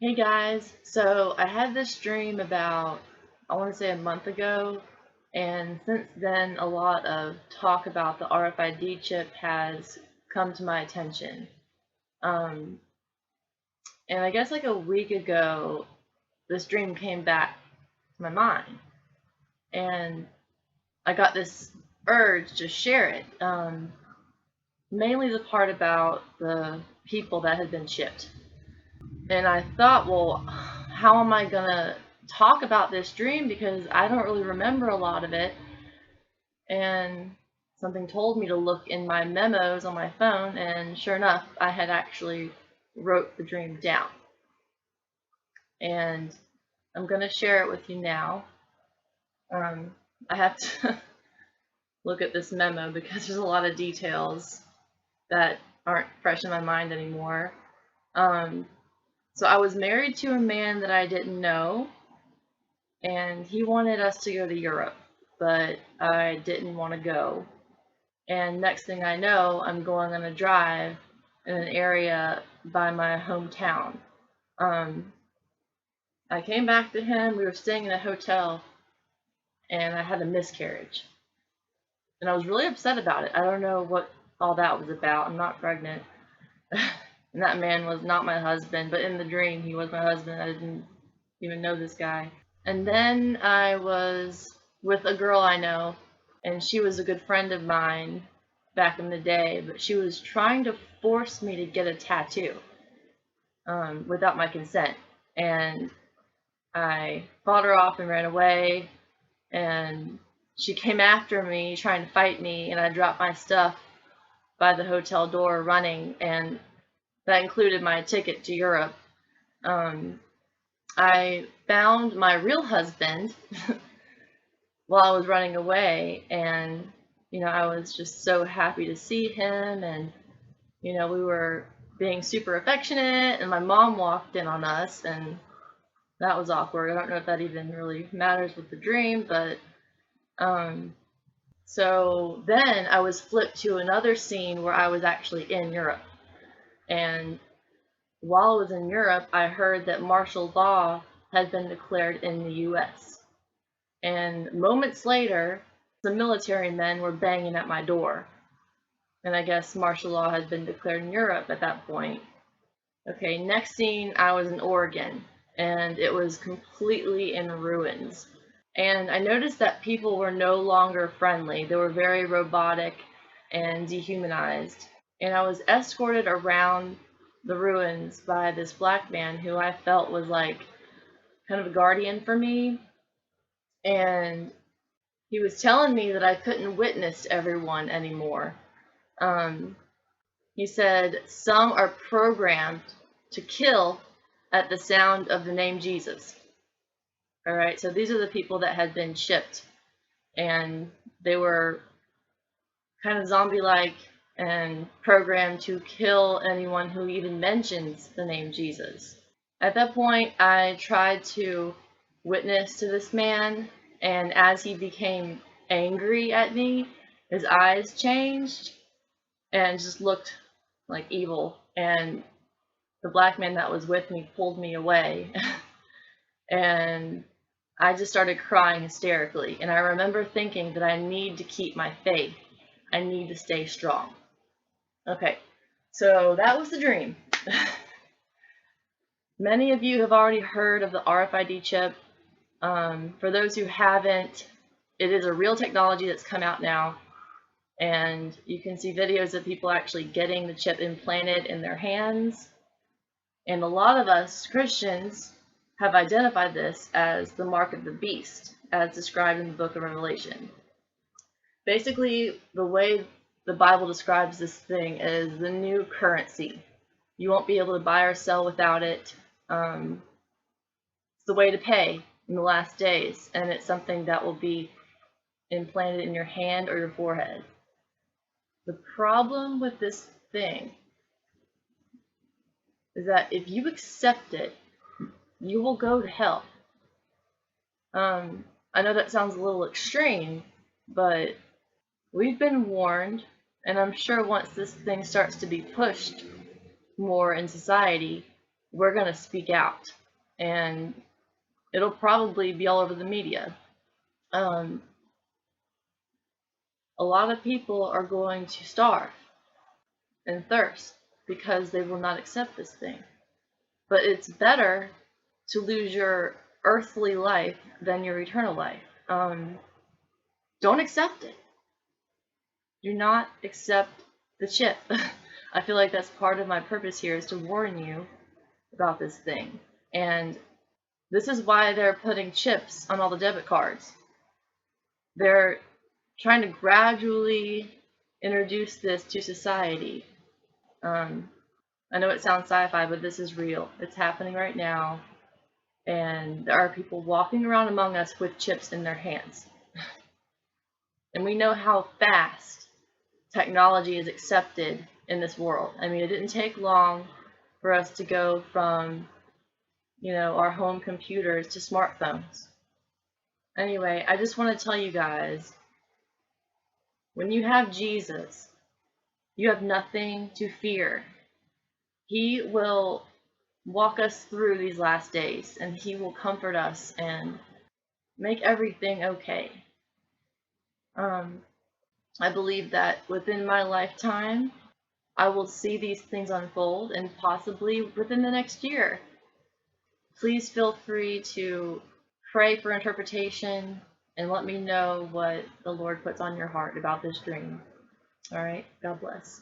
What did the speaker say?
Hey guys, so I had this dream about, I want to say a month ago, and since then a lot of talk about the RFID chip has come to my attention. Um, and I guess like a week ago, this dream came back to my mind, and I got this urge to share it. Mainly the part about the people that had been chipped. And I thought, well, how am I gonna talk about this dream because I don't really remember a lot of it. And something told me to look in my memos on my phone, and sure enough, I had actually wrote the dream down. And I'm gonna share it with you now. I have to look at this memo because there's a lot of details that aren't fresh in my mind anymore. Um, so I was married to a man that I didn't know, and he wanted us to go to Europe, but I didn't want to go. And next thing I know, I'm going on a drive in an area by my hometown. Um, I came back to him. We were staying in a hotel, and I had a miscarriage. And I was really upset about it. I don't know what all that was about. I'm not pregnant. And that man was not my husband, but in the dream, he was my husband. I didn't even know this guy. And then I was with a girl I know, and she was a good friend of mine back in the day, but she was trying to force me to get a tattoo without my consent. And I fought her off and ran away, and she came after me trying to fight me, and I dropped my stuff by the hotel door running, and that included my ticket to Europe. Um, I found my real husband while I was running away, and I was just so happy to see him, and we were being super affectionate, and my mom walked in on us, and that was awkward. I don't know if that even really matters with the dream, but um so then I was flipped to another scene where I was actually in Europe. And while I was in Europe, I heard that martial law had been declared in the US. And moments later, some military men were banging at my door. And I guess martial law had been declared in Europe at that point. Okay, next scene, I was in Oregon, and it was completely in ruins. And I noticed that people were no longer friendly. They were very robotic and dehumanized. And I was escorted around the ruins by this black man who I felt was like kind of a guardian for me. And he was telling me that I couldn't witness to everyone anymore. Um, he said some are programmed to kill at the sound of the name Jesus. All right, so these are the people that had been shipped, and they were kind of zombie-like and programmed to kill anyone who even mentions the name Jesus. At that point, I tried to witness to this man, and as he became angry at me, his eyes changed and just looked like evil. And the black man that was with me pulled me away, and I just started crying hysterically. And I remember thinking that I need to keep my faith. I need to stay strong. Okay, so that was the dream. Many of you have already heard of the RFID chip. For those who haven't, it is a real technology that's come out now, and you can see videos of people actually getting the chip implanted in their hands. And a lot of us Christians have identified this as the mark of the beast, as described in the book of Revelation. Basically, the way the Bible describes this thing is the new currency. You won't be able to buy or sell without it. It's the way to pay in the last days, and it's something that will be implanted in your hand or your forehead. The problem with this thing is that if you accept it, you will go to hell. I know that sounds a little extreme, but we've been warned, and I'm sure once this thing starts to be pushed more in society, we're going to speak out, and it'll probably be all over the media. A lot of people are going to starve and thirst because they will not accept this thing. But it's better to lose your earthly life than your eternal life. Don't accept it. Do not accept the chip. I feel like that's part of my purpose here, is to warn you about this thing. And this is why they're putting chips on all the debit cards. They're trying to gradually introduce this to society. I know it sounds sci-fi, but this is real. It's happening right now. And there are people walking around among us with chips in their hands. And we know how fast technology is accepted in this world. I mean, it didn't take long for us to go from, our home computers to smartphones. Anyway, I just want to tell you guys, when you have Jesus, you have nothing to fear. He will walk us through these last days, and he will comfort us and make everything okay. I believe that within my lifetime, I will see these things unfold, and possibly within the next year. Please feel free to pray for interpretation and let me know what the Lord puts on your heart about this dream. All right, God bless.